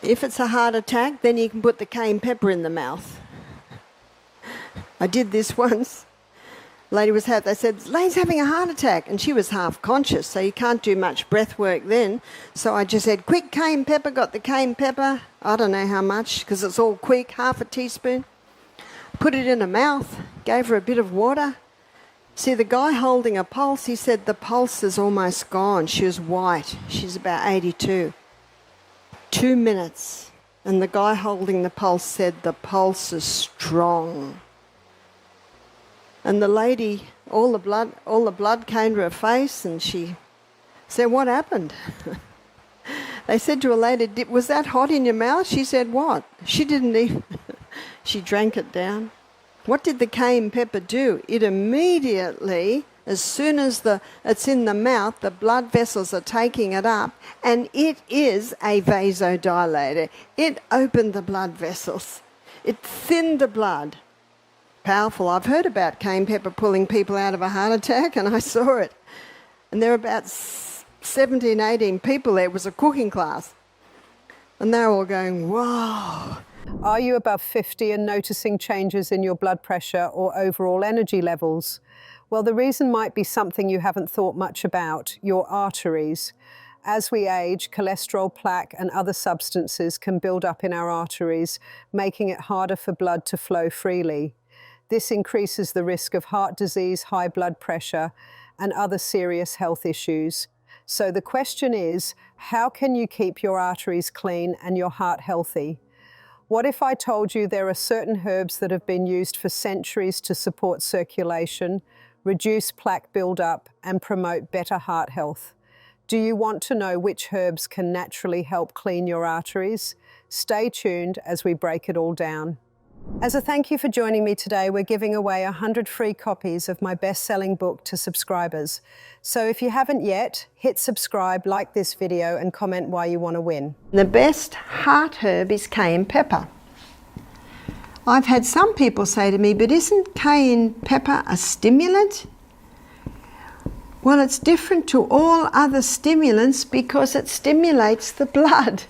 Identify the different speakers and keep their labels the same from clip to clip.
Speaker 1: If it's a heart attack, then you can put the cayenne pepper in the mouth. I did this once. They said, Lane's having a heart attack, and she was half conscious, so you can't do much breath work then. So I just said, quick cayenne pepper, got the cayenne pepper, I don't know how much, because it's all quick, half a teaspoon. Put it in her mouth, gave her a bit of water. See, the guy holding a pulse, he said the pulse is almost gone. She was white. She's about 82. 2 minutes. And the guy holding the pulse said the pulse is strong. And the lady, all the blood came to her face, and she said, what happened? They said to her later, was that hot in your mouth? She said, what? She didn't even, she drank it down. What did the cayenne pepper do? It immediately, as soon as it's in the mouth, the blood vessels are taking it up, and it is a vasodilator. It opened the blood vessels. It thinned the blood. Powerful. I've heard about cayenne pepper pulling people out of a heart attack, and I saw it. And there were about 17, 18 people there. It was a cooking class. And they're all going, whoa.
Speaker 2: Are you above 50 and noticing changes in your blood pressure or overall energy levels? Well, the reason might be something you haven't thought much about, your arteries. As we age, cholesterol, plaque, and other substances can build up in our arteries, making it harder for blood to flow freely. This increases the risk of heart disease, high blood pressure, and other serious health issues. So the question is, how can you keep your arteries clean and your heart healthy? What if I told you there are certain herbs that have been used for centuries to support circulation, reduce plaque buildup, and promote better heart health? Do you want to know which herbs can naturally help clean your arteries? Stay tuned as we break it all down. As a thank you for joining me today, we're giving away 100 free copies of my best-selling book to subscribers. So if you haven't yet, hit subscribe, like this video, and comment why you want to win.
Speaker 1: The best heart herb is cayenne pepper. I've had some people say to me, but isn't cayenne pepper a stimulant? Well, it's different to all other stimulants because it stimulates the blood.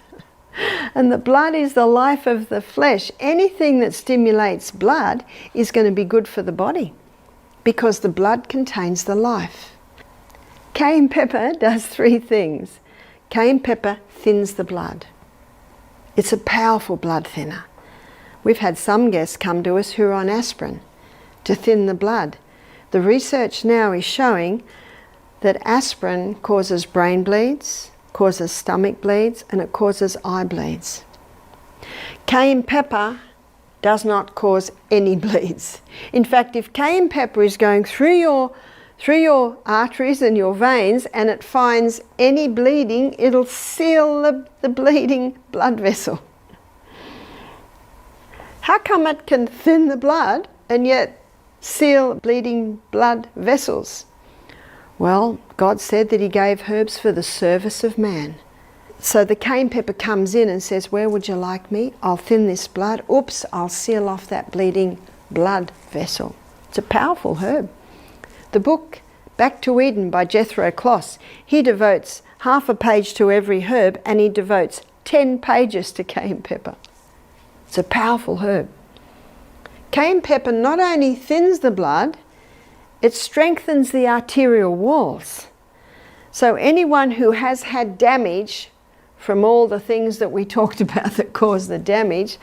Speaker 1: And the blood is the life of the flesh. Anything that stimulates blood is going to be good for the body because the blood contains the life. Cayenne pepper does 3 things. Cayenne pepper thins the blood. It's a powerful blood thinner. We've had some guests come to us who are on aspirin to thin the blood. The research now is showing that aspirin causes brain bleeds, causes stomach bleeds, and it causes eye bleeds. Cayenne pepper does not cause any bleeds. In fact, if cayenne pepper is going through your arteries and your veins and it finds any bleeding, it'll seal the bleeding blood vessel. How come it can thin the blood and yet seal bleeding blood vessels? Well, God said that He gave herbs for the service of man. So the cayenne pepper comes in and says, where would you like me? I'll thin this blood. Oops, I'll seal off that bleeding blood vessel. It's a powerful herb. The book Back to Eden by Jethro Kloss, he devotes half a page to every herb and he devotes 10 pages to cayenne pepper. It's a powerful herb. Cayenne pepper not only thins the blood, it strengthens the arterial walls. So anyone who has had damage from all the things that we talked about that cause the damage,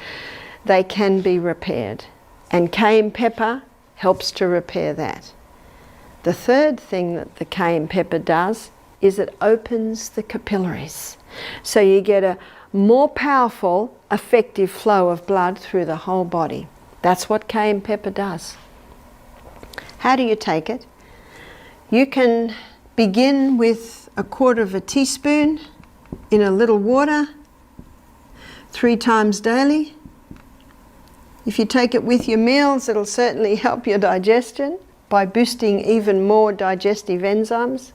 Speaker 1: they can be repaired. And cayenne pepper helps to repair that. The third thing that the cayenne pepper does is it opens the capillaries. So you get a more powerful, effective flow of blood through the whole body. That's what cayenne pepper does. How do you take it? You can begin with 1/4 teaspoon in a little water 3 times daily. If you take it with your meals, it'll certainly help your digestion by boosting even more digestive enzymes.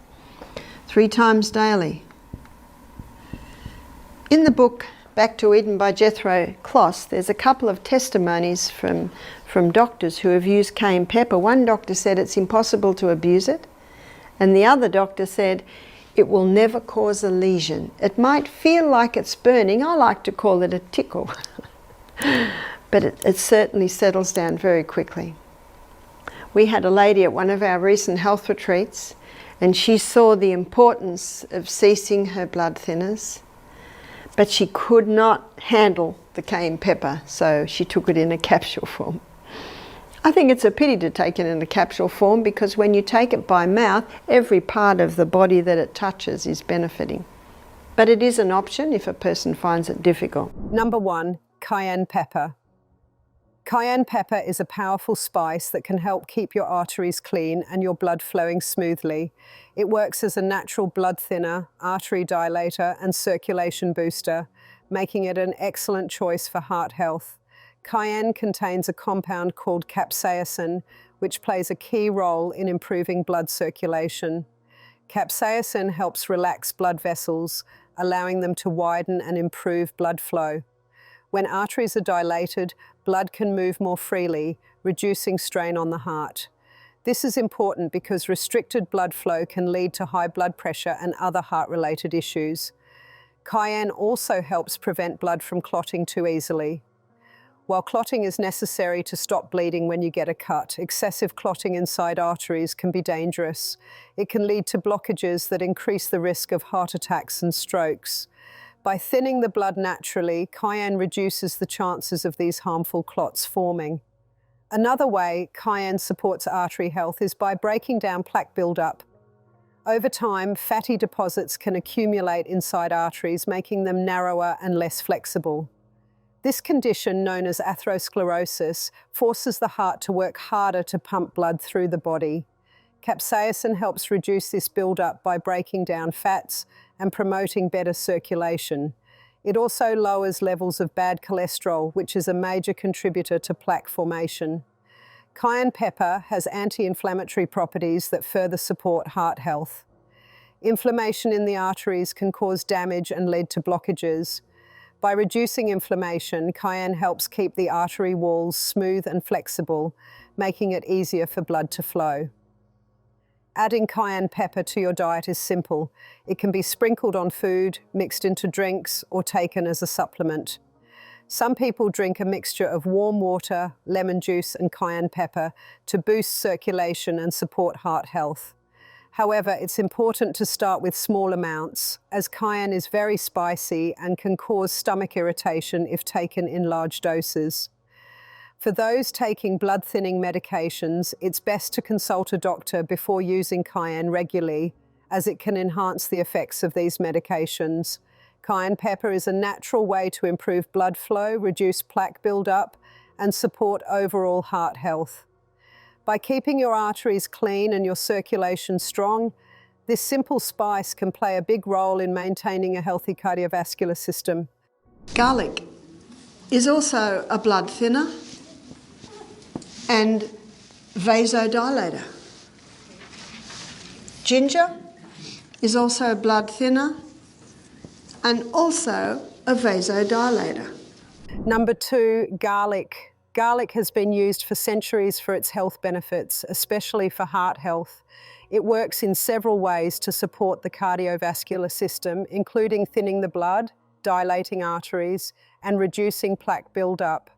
Speaker 1: 3 times daily. In the book Back to Eden by Jethro Kloss, there's a couple of testimonies from doctors who have used cayenne pepper. One doctor said it's impossible to abuse it, and the other doctor said It will never cause a lesion. It might feel like it's burning. I like to call it a tickle. But it certainly settles down very quickly. We had a lady at one of our recent health retreats, and she saw the importance of ceasing her blood thinners, but she could not handle the cayenne pepper, so she took it in a capsule form. I think it's a pity to take it in a capsule form, because when you take it by mouth, every part of the body that it touches is benefiting. But it is an option if a person finds it difficult.
Speaker 2: Number 1, cayenne pepper. Cayenne pepper is a powerful spice that can help keep your arteries clean and your blood flowing smoothly. It works as a natural blood thinner, artery dilator, and circulation booster, making it an excellent choice for heart health. Cayenne contains a compound called capsaicin, which plays a key role in improving blood circulation. Capsaicin helps relax blood vessels, allowing them to widen and improve blood flow. When arteries are dilated, blood can move more freely, reducing strain on the heart. This is important because restricted blood flow can lead to high blood pressure and other heart-related issues. Cayenne also helps prevent blood from clotting too easily. While clotting is necessary to stop bleeding when you get a cut, excessive clotting inside arteries can be dangerous. It can lead to blockages that increase the risk of heart attacks and strokes. By thinning the blood naturally, cayenne reduces the chances of these harmful clots forming. Another way cayenne supports artery health is by breaking down plaque buildup. Over time, fatty deposits can accumulate inside arteries, making them narrower and less flexible. This condition, known as atherosclerosis, forces the heart to work harder to pump blood through the body. Capsaicin helps reduce this buildup by breaking down fats and promoting better circulation. It also lowers levels of bad cholesterol, which is a major contributor to plaque formation. Cayenne pepper has anti-inflammatory properties that further support heart health. Inflammation in the arteries can cause damage and lead to blockages. By reducing inflammation, cayenne helps keep the artery walls smooth and flexible, making it easier for blood to flow. Adding cayenne pepper to your diet is simple. It can be sprinkled on food, mixed into drinks, or taken as a supplement. Some people drink a mixture of warm water, lemon juice, and cayenne pepper to boost circulation and support heart health. However, it's important to start with small amounts, as cayenne is very spicy and can cause stomach irritation if taken in large doses. For those taking blood-thinning medications, it's best to consult a doctor before using cayenne regularly, as it can enhance the effects of these medications. Cayenne pepper is a natural way to improve blood flow, reduce plaque buildup, and support overall heart health. By keeping your arteries clean and your circulation strong, this simple spice can play a big role in maintaining a healthy cardiovascular system.
Speaker 1: Garlic is also a blood thinner and vasodilator. Ginger is also a blood thinner and also a vasodilator.
Speaker 2: Number 2, garlic. Garlic has been used for centuries for its health benefits, especially for heart health. It works in several ways to support the cardiovascular system, including thinning the blood, dilating arteries, and reducing plaque buildup.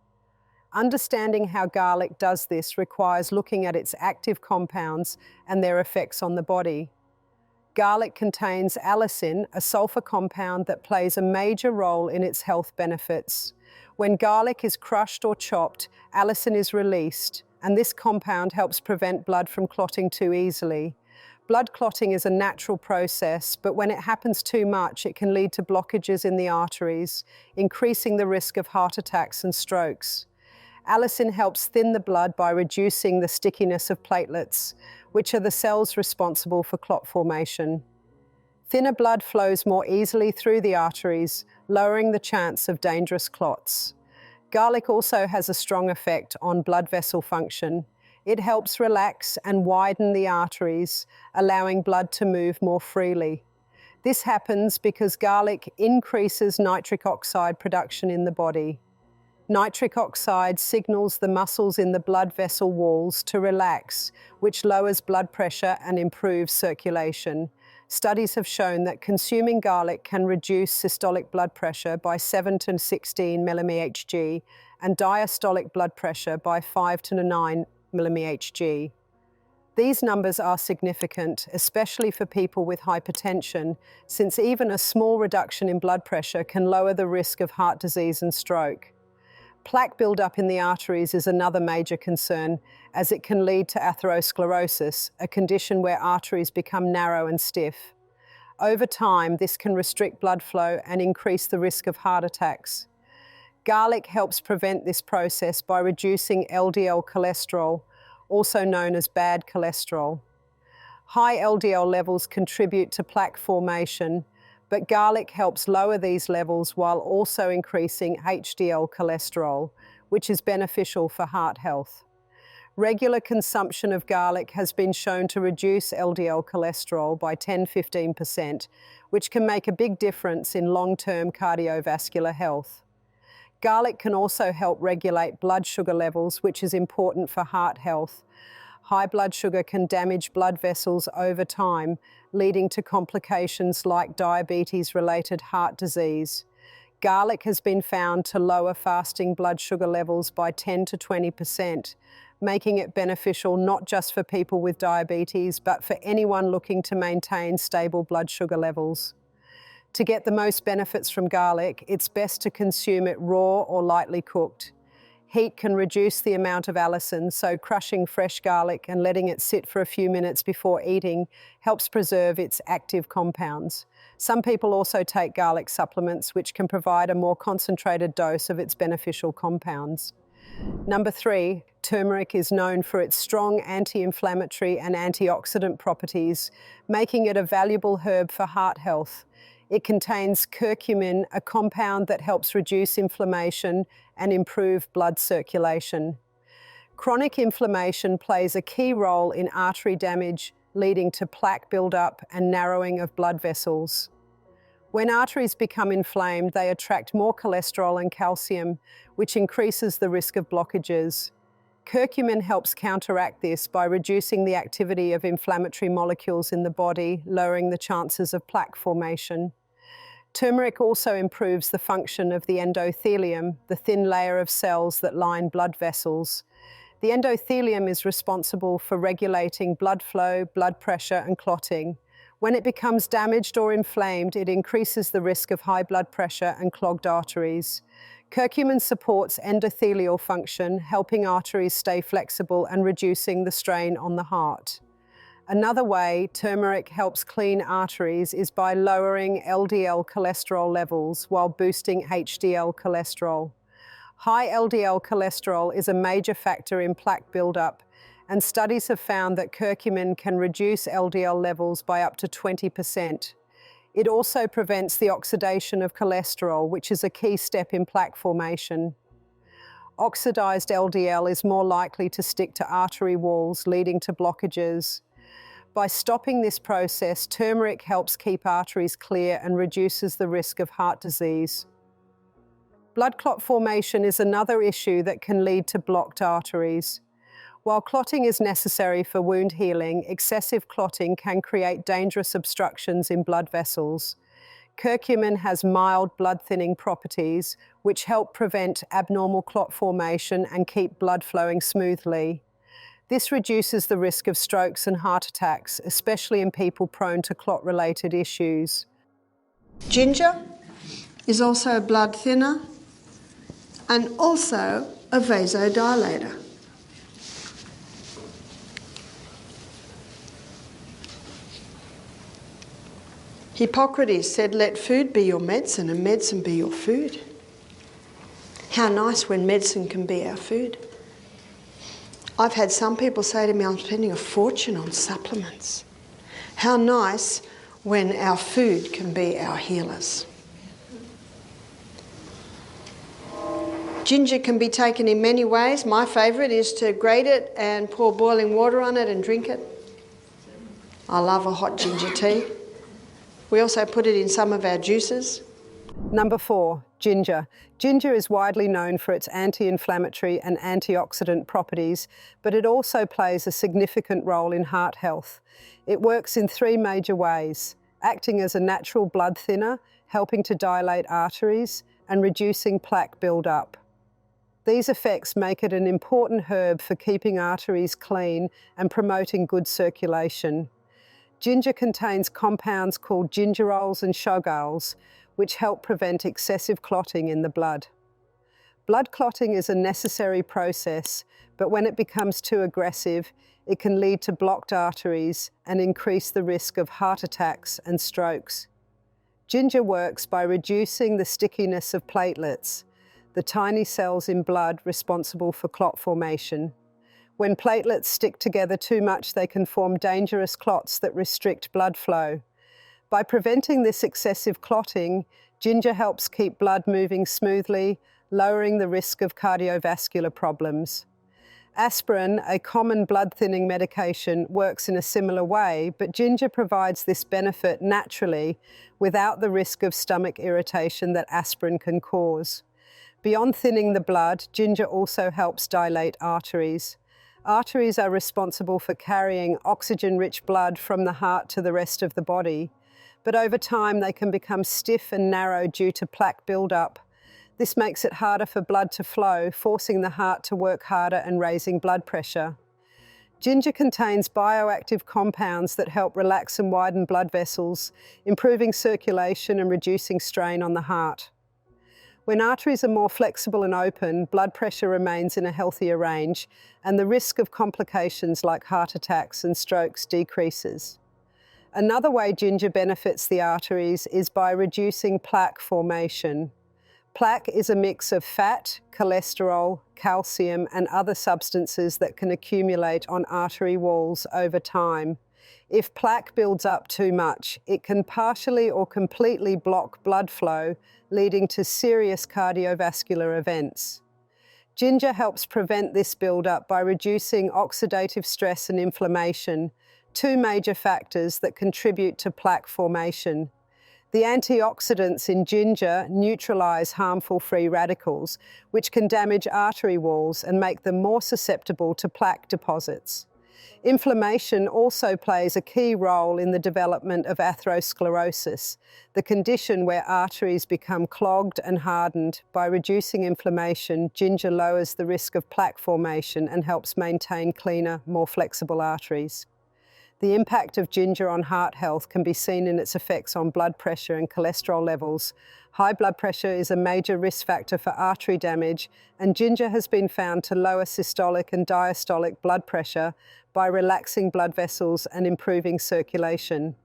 Speaker 2: Understanding how garlic does this requires looking at its active compounds and their effects on the body. Garlic contains allicin, a sulfur compound that plays a major role in its health benefits. When garlic is crushed or chopped, allicin is released, and this compound helps prevent blood from clotting too easily. Blood clotting is a natural process, but when it happens too much, it can lead to blockages in the arteries, increasing the risk of heart attacks and strokes. Allicin helps thin the blood by reducing the stickiness of platelets, which are the cells responsible for clot formation. Thinner blood flows more easily through the arteries, lowering the chance of dangerous clots. Garlic also has a strong effect on blood vessel function. It helps relax and widen the arteries, allowing blood to move more freely. This happens because garlic increases nitric oxide production in the body. Nitric oxide signals the muscles in the blood vessel walls to relax, which lowers blood pressure and improves circulation. Studies have shown that consuming garlic can reduce systolic blood pressure by 7 to 16 mmHg and diastolic blood pressure by 5 to 9 mmHg. These numbers are significant, especially for people with hypertension, since even a small reduction in blood pressure can lower the risk of heart disease and stroke. Plaque buildup in the arteries is another major concern, as it can lead to atherosclerosis, a condition where arteries become narrow and stiff. Over time, this can restrict blood flow and increase the risk of heart attacks. Garlic helps prevent this process by reducing LDL cholesterol, also known as bad cholesterol. High LDL levels contribute to plaque formation, but garlic helps lower these levels while also increasing HDL cholesterol, which is beneficial for heart health. Regular consumption of garlic has been shown to reduce LDL cholesterol by 10–15%, which can make a big difference in long-term cardiovascular health. Garlic can also help regulate blood sugar levels, which is important for heart health. High blood sugar can damage blood vessels over time, leading to complications like diabetes-related heart disease. Garlic has been found to lower fasting blood sugar levels by 10 to 20%, making it beneficial not just for people with diabetes, but for anyone looking to maintain stable blood sugar levels. To get the most benefits from garlic, it's best to consume it raw or lightly cooked. Heat can reduce the amount of allicin, so crushing fresh garlic and letting it sit for a few minutes before eating helps preserve its active compounds. Some people also take garlic supplements, which can provide a more concentrated dose of its beneficial compounds. Number 3, turmeric is known for its strong anti-inflammatory and antioxidant properties, making it a valuable herb for heart health. It contains curcumin, a compound that helps reduce inflammation and improve blood circulation. Chronic inflammation plays a key role in artery damage, leading to plaque buildup and narrowing of blood vessels. When arteries become inflamed, they attract more cholesterol and calcium, which increases the risk of blockages. Curcumin helps counteract this by reducing the activity of inflammatory molecules in the body, lowering the chances of plaque formation. Turmeric also improves the function of the endothelium, the thin layer of cells that line blood vessels. The endothelium is responsible for regulating blood flow, blood pressure, and clotting. When it becomes damaged or inflamed, it increases the risk of high blood pressure and clogged arteries. Curcumin supports endothelial function, helping arteries stay flexible and reducing the strain on the heart. Another way turmeric helps clean arteries is by lowering LDL cholesterol levels while boosting HDL cholesterol. High LDL cholesterol is a major factor in plaque buildup, and studies have found that curcumin can reduce LDL levels by up to 20%. It also prevents the oxidation of cholesterol, which is a key step in plaque formation. Oxidized LDL is more likely to stick to artery walls, leading to blockages. By stopping this process, turmeric helps keep arteries clear and reduces the risk of heart disease. Blood clot formation is another issue that can lead to blocked arteries. While clotting is necessary for wound healing, excessive clotting can create dangerous obstructions in blood vessels. Curcumin has mild blood-thinning properties, which help prevent abnormal clot formation and keep blood flowing smoothly. This reduces the risk of strokes and heart attacks, especially in people prone to clot-related issues.
Speaker 1: Ginger is also a blood thinner and also a vasodilator. Hippocrates said, "Let food be your medicine and medicine be your food." How nice when medicine can be our food. I've had some people say to me, "I'm spending a fortune on supplements." How nice when our food can be our healers. Ginger can be taken in many ways. My favourite is to grate it and pour boiling water on it and drink it. I love a hot ginger tea. We also put it in some of our juices.
Speaker 2: Number 4, Ginger. Ginger is widely known for its anti-inflammatory and antioxidant properties, but it also plays a significant role in heart health. It works in three major ways: acting as a natural blood thinner, helping to dilate arteries, and reducing plaque buildup. These effects make it an important herb for keeping arteries clean and promoting good circulation. Ginger contains compounds called gingerols and shogalls, which help prevent excessive clotting in the blood. Blood clotting is a necessary process, but when it becomes too aggressive, it can lead to blocked arteries and increase the risk of heart attacks and strokes. Ginger works by reducing the stickiness of platelets, the tiny cells in blood responsible for clot formation. When platelets stick together too much, they can form dangerous clots that restrict blood flow. By preventing this excessive clotting, ginger helps keep blood moving smoothly, lowering the risk of cardiovascular problems. Aspirin, a common blood-thinning medication, works in a similar way, but ginger provides this benefit naturally without the risk of stomach irritation that aspirin can cause. Beyond thinning the blood, ginger also helps dilate arteries. Arteries are responsible for carrying oxygen-rich blood from the heart to the rest of the body, but over time they can become stiff and narrow due to plaque buildup. This makes it harder for blood to flow, forcing the heart to work harder and raising blood pressure. Ginger contains bioactive compounds that help relax and widen blood vessels, improving circulation and reducing strain on the heart. When arteries are more flexible and open, blood pressure remains in a healthier range, and the risk of complications like heart attacks and strokes decreases. Another way ginger benefits the arteries is by reducing plaque formation. Plaque is a mix of fat, cholesterol, calcium, and other substances that can accumulate on artery walls over time. If plaque builds up too much, it can partially or completely block blood flow, leading to serious cardiovascular events. Ginger helps prevent this buildup by reducing oxidative stress and inflammation, two major factors that contribute to plaque formation. The antioxidants in ginger neutralize harmful free radicals, which can damage artery walls and make them more susceptible to plaque deposits. Inflammation also plays a key role in the development of atherosclerosis, the condition where arteries become clogged and hardened. By reducing inflammation, ginger lowers the risk of plaque formation and helps maintain cleaner, more flexible arteries. The impact of ginger on heart health can be seen in its effects on blood pressure and cholesterol levels. High blood pressure is a major risk factor for artery damage, and ginger has been found to lower systolic and diastolic blood pressure by relaxing blood vessels and improving circulation.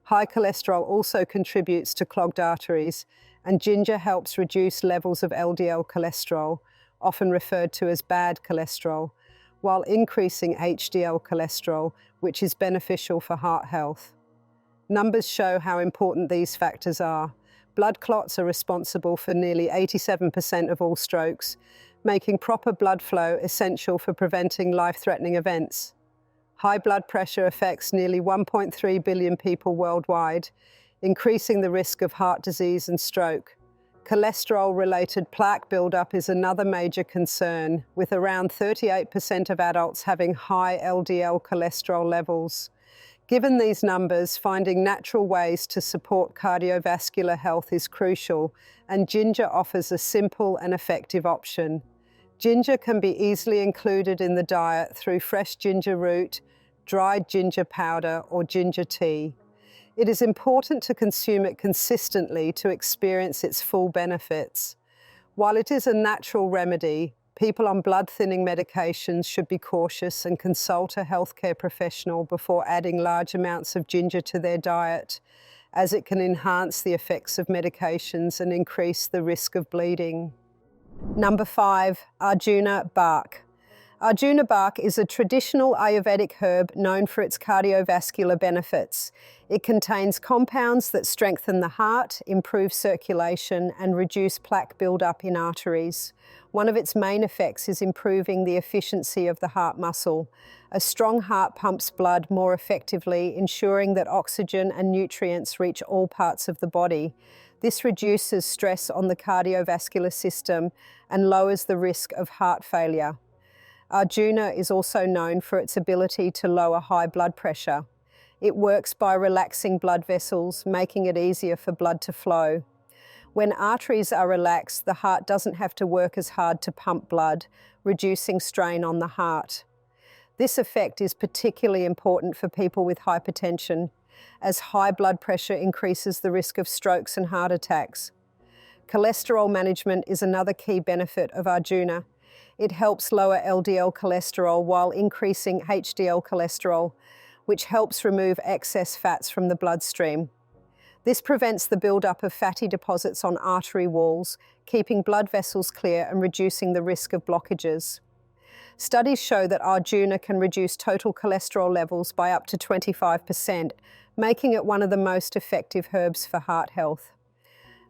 Speaker 2: High cholesterol also contributes to clogged arteries, and ginger helps reduce levels of LDL cholesterol, often referred to as bad cholesterol, while increasing HDL cholesterol, which is beneficial for heart health. Numbers show how important these factors are. Blood clots are responsible for nearly 87% of all strokes, making proper blood flow essential for preventing life-threatening events. High blood pressure affects nearly 1.3 billion people worldwide, increasing the risk of heart disease and stroke. Cholesterol-related plaque buildup is another major concern, with around 38% of adults having high LDL cholesterol levels. Given these numbers, finding natural ways to support cardiovascular health is crucial, and ginger offers a simple and effective option. Ginger can be easily included in the diet through fresh ginger root, dried ginger powder, or ginger tea. It is important to consume it consistently to experience its full benefits. While it is a natural remedy, people on blood-thinning medications should be cautious and consult a healthcare professional before adding large amounts of ginger to their diet, as it can enhance the effects of medications and increase the risk of bleeding. Number 5, Arjuna bark. Arjuna bark is a traditional Ayurvedic herb known for its cardiovascular benefits. It contains compounds that strengthen the heart, improve circulation, and reduce plaque buildup in arteries. One of its main effects is improving the efficiency of the heart muscle. A strong heart pumps blood more effectively, ensuring that oxygen and nutrients reach all parts of the body. This reduces stress on the cardiovascular system and lowers the risk of heart failure. Arjuna is also known for its ability to lower high blood pressure. It works by relaxing blood vessels, making it easier for blood to flow. When arteries are relaxed, the heart doesn't have to work as hard to pump blood, reducing strain on the heart. This effect is particularly important for people with hypertension, as high blood pressure increases the risk of strokes and heart attacks. Cholesterol management is another key benefit of Arjuna. It helps lower LDL cholesterol while increasing HDL cholesterol, which helps remove excess fats from the bloodstream. This prevents the buildup of fatty deposits on artery walls, keeping blood vessels clear and reducing the risk of blockages. Studies show that Arjuna can reduce total cholesterol levels by up to 25%, making it one of the most effective herbs for heart health.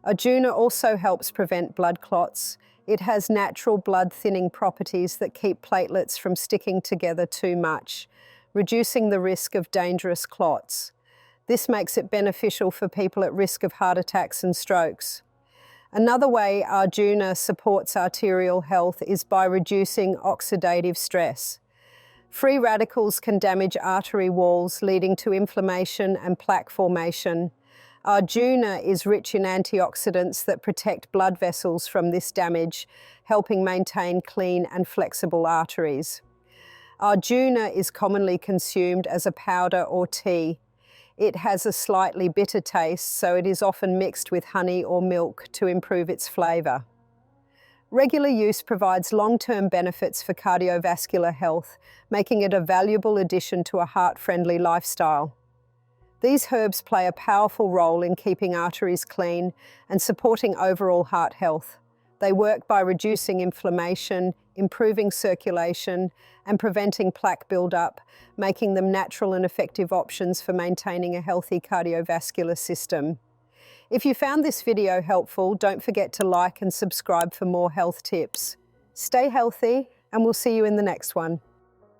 Speaker 2: Arjuna also helps prevent blood clots. It has natural blood thinning properties that keep platelets from sticking together too much, reducing the risk of dangerous clots. This makes it beneficial for people at risk of heart attacks and strokes. Another way Arjuna supports arterial health is by reducing oxidative stress. Free radicals can damage artery walls, leading to inflammation and plaque formation. Arjuna is rich in antioxidants that protect blood vessels from this damage, helping maintain clean and flexible arteries. Arjuna is commonly consumed as a powder or tea. It has a slightly bitter taste, so it is often mixed with honey or milk to improve its flavor. Regular use provides long-term benefits for cardiovascular health, making it a valuable addition to a heart-friendly lifestyle. These herbs play a powerful role in keeping arteries clean and supporting overall heart health. They work by reducing inflammation, improving circulation, and preventing plaque buildup, making them natural and effective options for maintaining a healthy cardiovascular system. If you found this video helpful, don't forget to like and subscribe for more health tips. Stay healthy, and we'll see you in the next one.